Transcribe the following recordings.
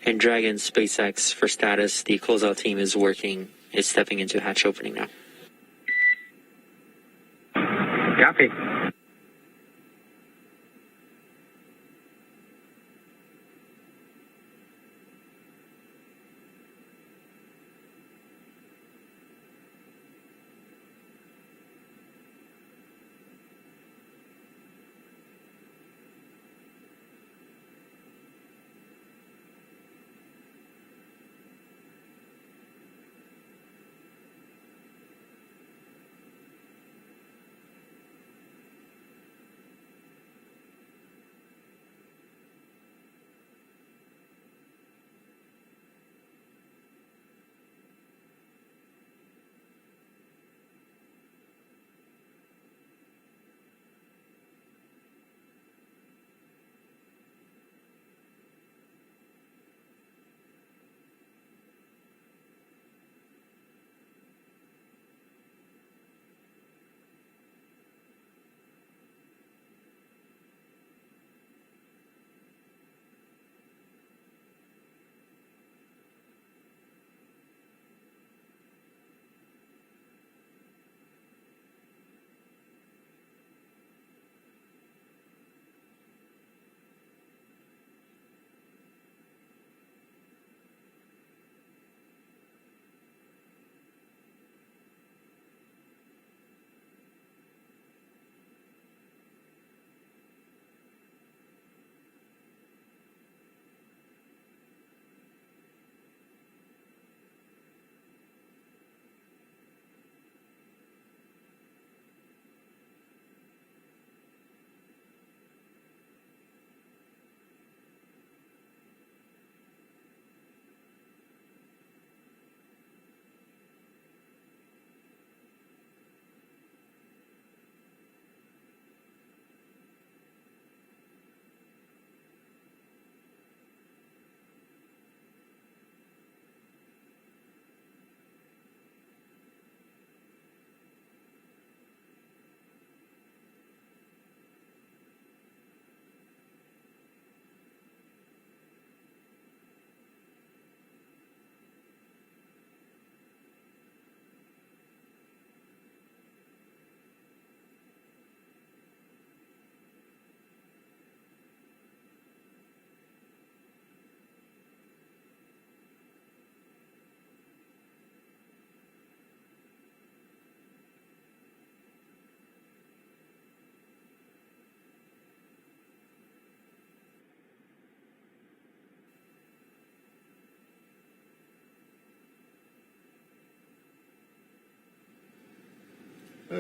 And Dragon SpaceX for status, the closeout team is stepping into hatch opening now. Copy.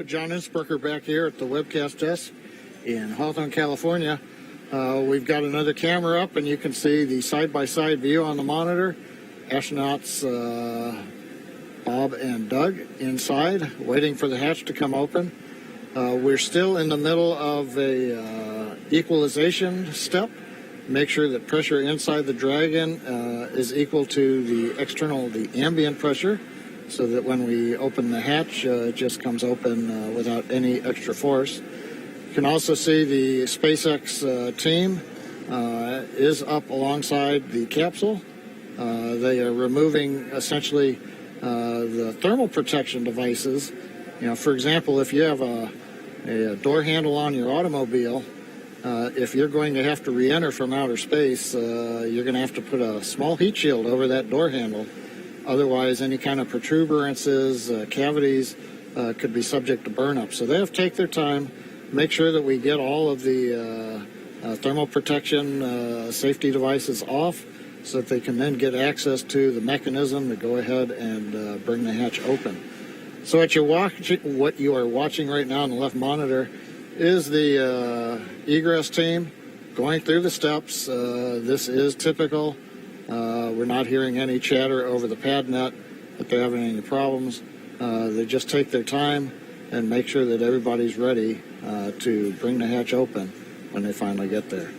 John Innsbrucker back here at the webcast desk in Hawthorne, California. We've got another camera up, and you can see the side-by-side view on the monitor. Astronauts Bob and Doug inside, waiting for the hatch to come open. We're still in the middle of a equalization step. Make sure that pressure inside the Dragon is equal to the ambient pressure, so that when we open the hatch, it just comes open without any extra force. You can also see the SpaceX team is up alongside the capsule. They are removing essentially the thermal protection devices. You know, for example, if you have a door handle on your automobile, if you're going to have to re-enter from outer space, you're going to have to put a small heat shield over that door handle. Otherwise, any kind of protuberances, cavities could be subject to burn-up. So they have to take their time, make sure that we get all of the thermal protection safety devices off so that they can then get access to the mechanism to go ahead and bring the hatch open. So what you are watching right now on the left monitor is the egress team going through the steps. This is typical. We're not hearing any chatter over the pad net that they're having any problems. They just take their time and make sure that everybody's ready to bring the hatch open when they finally get there.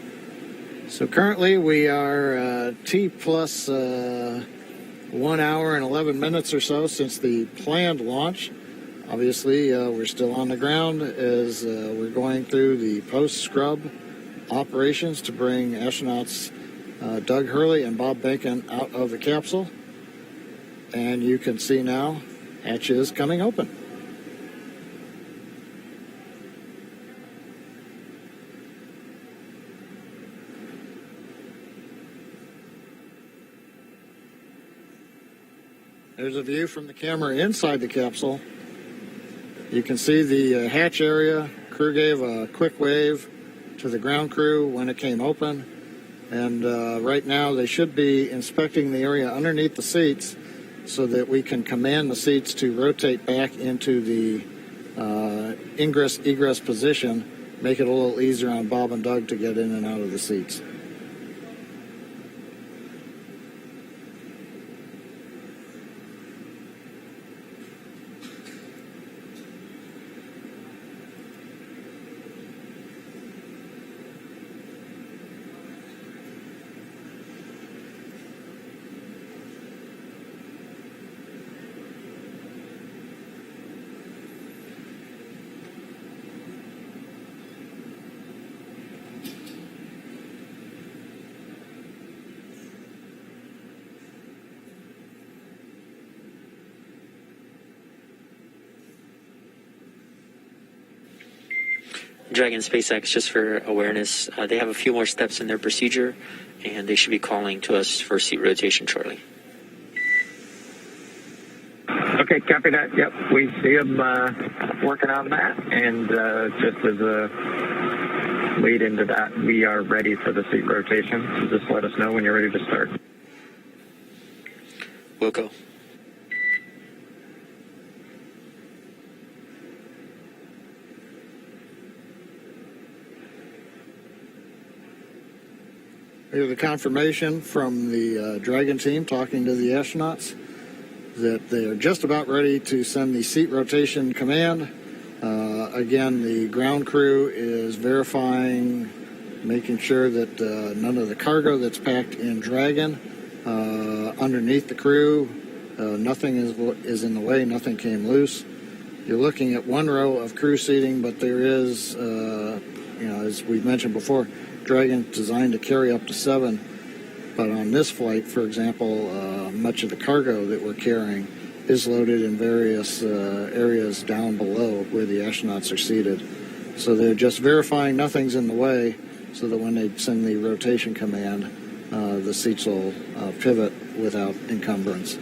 So currently we are T plus 1 hour and 11 minutes or so since the planned launch. Obviously, we're still on the ground as we're going through the post-scrub operations to bring astronauts Doug Hurley and Bob Bacon out of the capsule. And you can see now hatch is coming open. There's a view from the camera inside the capsule. You can see the hatch area. Crew gave a quick wave to the ground crew when it came open. And right now they should be inspecting the area underneath the seats so that we can command the seats to rotate back into the ingress-egress position, make it a little easier on Bob and Doug to get in and out of the seats. Dragon SpaceX, just for awareness, they have a few more steps in their procedure, and they should be calling to us for seat rotation shortly. Okay, copy that. Yep, we see them working on that, and just as a lead into that, we are ready for the seat rotation, so just let us know when you're ready to start. We'll go. Here's the confirmation from the Dragon team talking to the astronauts that they are just about ready to send the seat rotation command. Again, the ground crew is verifying, making sure that none of the cargo that's packed in Dragon underneath the crew, nothing is in the way, nothing came loose. You're looking at one row of crew seating, but there is, as we mentioned before, Dragon designed to carry up to 7, but on this flight, for example, much of the cargo that we're carrying is loaded in various areas down below where the astronauts are seated. So they're just verifying nothing's in the way so that when they send the rotation command, the seats will pivot without encumbrance.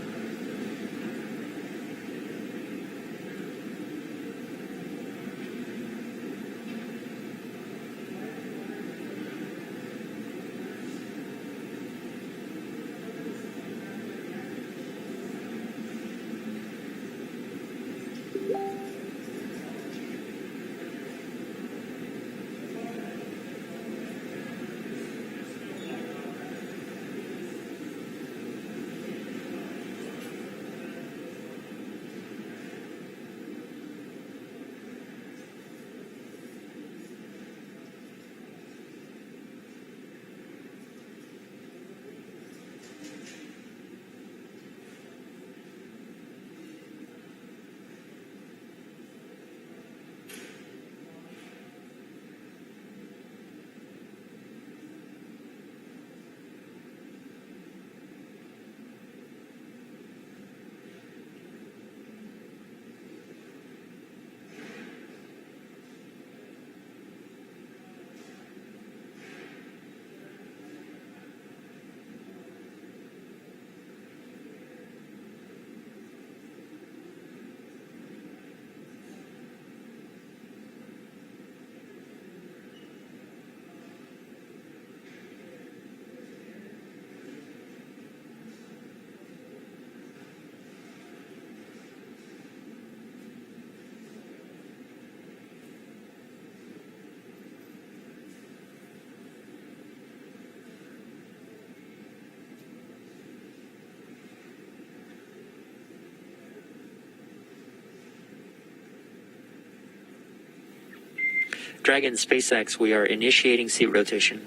Dragon SpaceX, we are initiating seat rotation.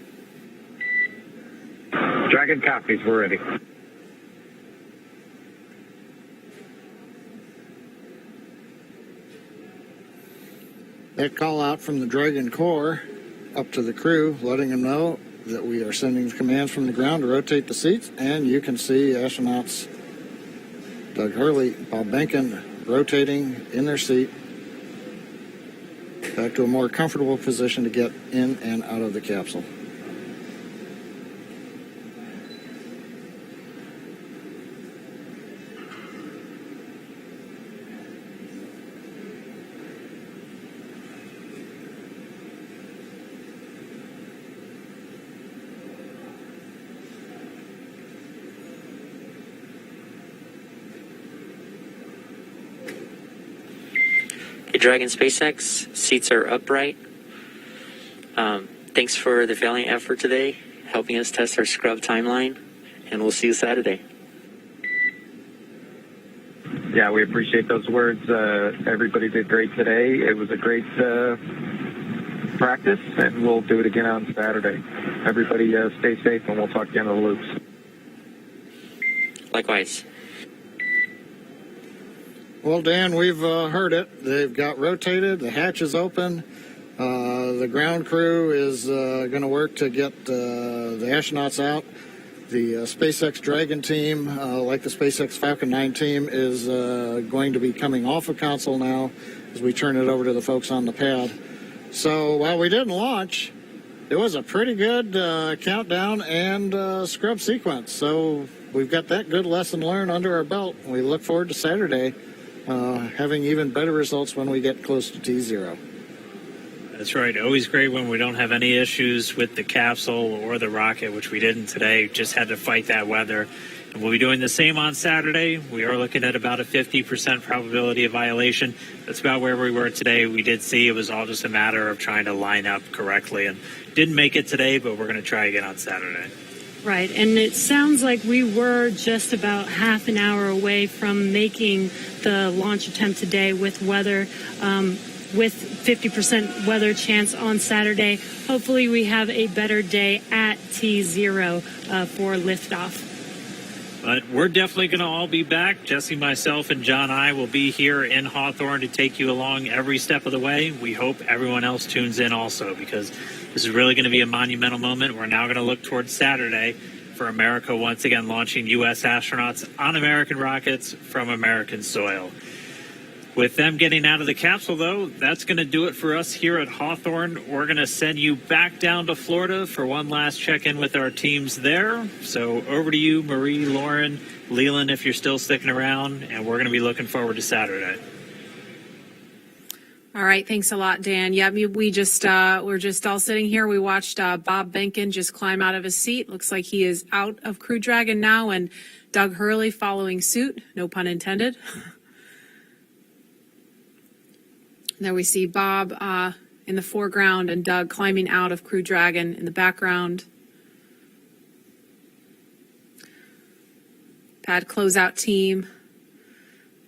Dragon copies, we're ready. That call out from the Dragon core up to the crew, letting them know that we are sending the commands from the ground to rotate the seats, and you can see astronauts Doug Hurley, Bob Behnken rotating in their seat back to a more comfortable position to get in and out of the capsule. Dragon SpaceX, seats are upright. Thanks for the valiant effort today, helping us test our scrub timeline, and we'll see you Saturday. Yeah, we appreciate those words. Everybody did great today. It was a great practice, and we'll do it again on Saturday. Everybody stay safe, and we'll talk to you on the loops. Likewise. Well, Dan, we've heard it. They've got rotated. The hatch is open. The ground crew is going to work to get the astronauts out. The SpaceX Dragon team, like the SpaceX Falcon 9 team, is going to be coming off of console now as we turn it over to the folks on the pad. So while we didn't launch, it was a pretty good countdown and scrub sequence. So we've got that good lesson learned under our belt. We look forward to Saturday having even better results when we get close to T0. That's right. Always great when we don't have any issues with the capsule or the rocket, which we didn't today. Just had to fight that weather. And we'll be doing the same on Saturday. We are looking at about a 50% probability of violation. That's about where we were today. We did see it was all just a matter of trying to line up correctly. And didn't make it today, but we're going to try again on Saturday. Right, and it sounds like we were just about half an hour away from making the launch attempt today with weather, with 50% weather chance on Saturday. Hopefully we have a better day at T0 for liftoff. But we're definitely going to all be back. Jesse, myself, and John and I will be here in Hawthorne to take you along every step of the way. We hope everyone else tunes in also, because this is really going to be a monumental moment. We're now going to look towards Saturday for America once again launching U.S. astronauts on American rockets from American soil. With them getting out of the capsule, though, that's going to do it for us here at Hawthorne. We're going to send you back down to Florida for one last check-in with our teams there. So over to you, Marie, Lauren, Leland, if you're still sticking around, and we're going to be looking forward to Saturday. All right, thanks a lot, Dan. Yeah, we're just all sitting here. We watched Bob Behnken just climb out of his seat. Looks like he is out of Crew Dragon now, and Doug Hurley following suit. No pun intended. There we see Bob in the foreground and Doug climbing out of Crew Dragon in the background. Pad closeout team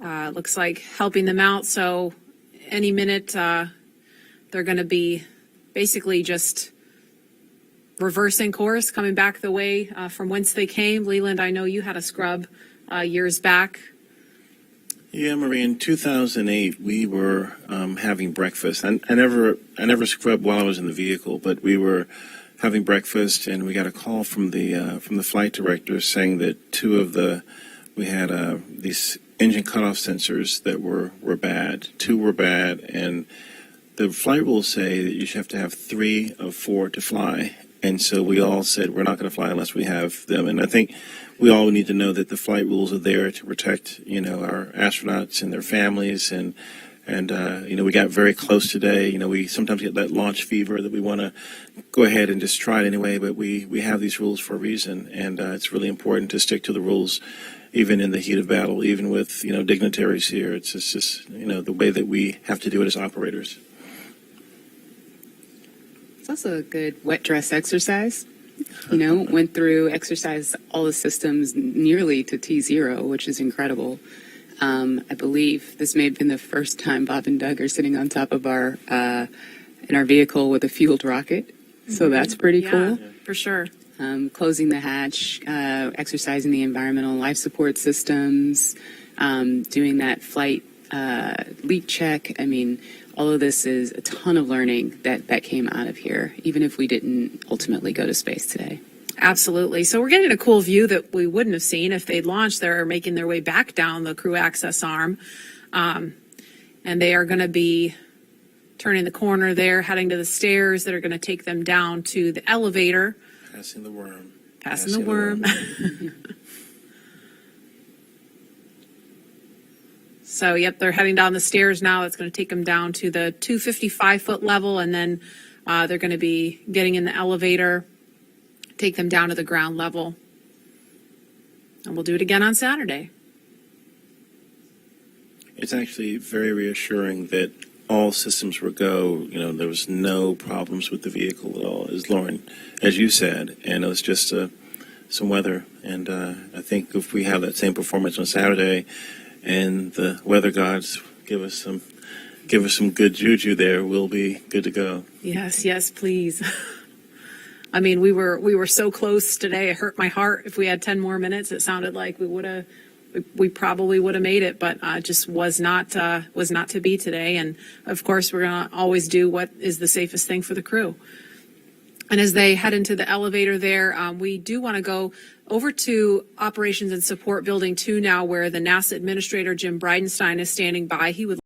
looks like helping them out. So any minute they're going to be basically just reversing course, coming back the way from whence they came. Leland, I know you had a scrub years back. Yeah, Marie, in 2008, we were having breakfast. I never scrubbed while I was in the vehicle, but we were having breakfast, and we got a call from the flight director saying that we had these engine cutoff sensors that were bad. 2 were bad, and the flight rules say that you should have to have 3 of 4 to fly. And so we all said we're not going to fly unless we have them. And I think we all need to know that the flight rules are there to protect, our astronauts and their families. And we got very close today. We sometimes get that launch fever that we want to go ahead and just try it anyway. But we have these rules for a reason. And it's really important to stick to the rules, even in the heat of battle, even with, dignitaries here. It's just, the way that we have to do it as operators. It's also a good wet dress exercise. Went through, exercised all the systems nearly to T0, which is incredible. I believe this may have been the first time Bob and Doug are sitting on top of in our vehicle with a fueled rocket. So that's pretty cool. For sure. Closing the hatch, exercising the environmental life support systems, doing that flight leak check. I mean, all of this is a ton of learning that came out of here, even if we didn't ultimately go to space today. Absolutely. So we're getting a cool view that we wouldn't have seen if they'd launched. They're making their way back down the crew access arm. And they are going to be turning the corner there, heading to the stairs that are going to take them down to the elevator. Passing the worm. Passing the worm. So, yep, they're heading down the stairs now. It's going to take them down to the 255-foot level, and then they're going to be getting in the elevator, take them down to the ground level. And we'll do it again on Saturday. It's actually very reassuring that all systems were go. You know, there was no problems with the vehicle at all, as Lauren, as you said, and it was just some weather. And I think if we have that same performance on Saturday, and the weather gods give us some good juju there, we'll be good to go. Yes, please. I mean, we were so close today. It hurt my heart. If we had 10 more minutes, it sounded like we probably would have made it, but just was not to be today. And of course, we're going to always do what is the safest thing for the crew. And as they head into the elevator there, we do want to go over to Operations and Support Building 2 now, where the NASA Administrator Jim Bridenstine is standing by. He would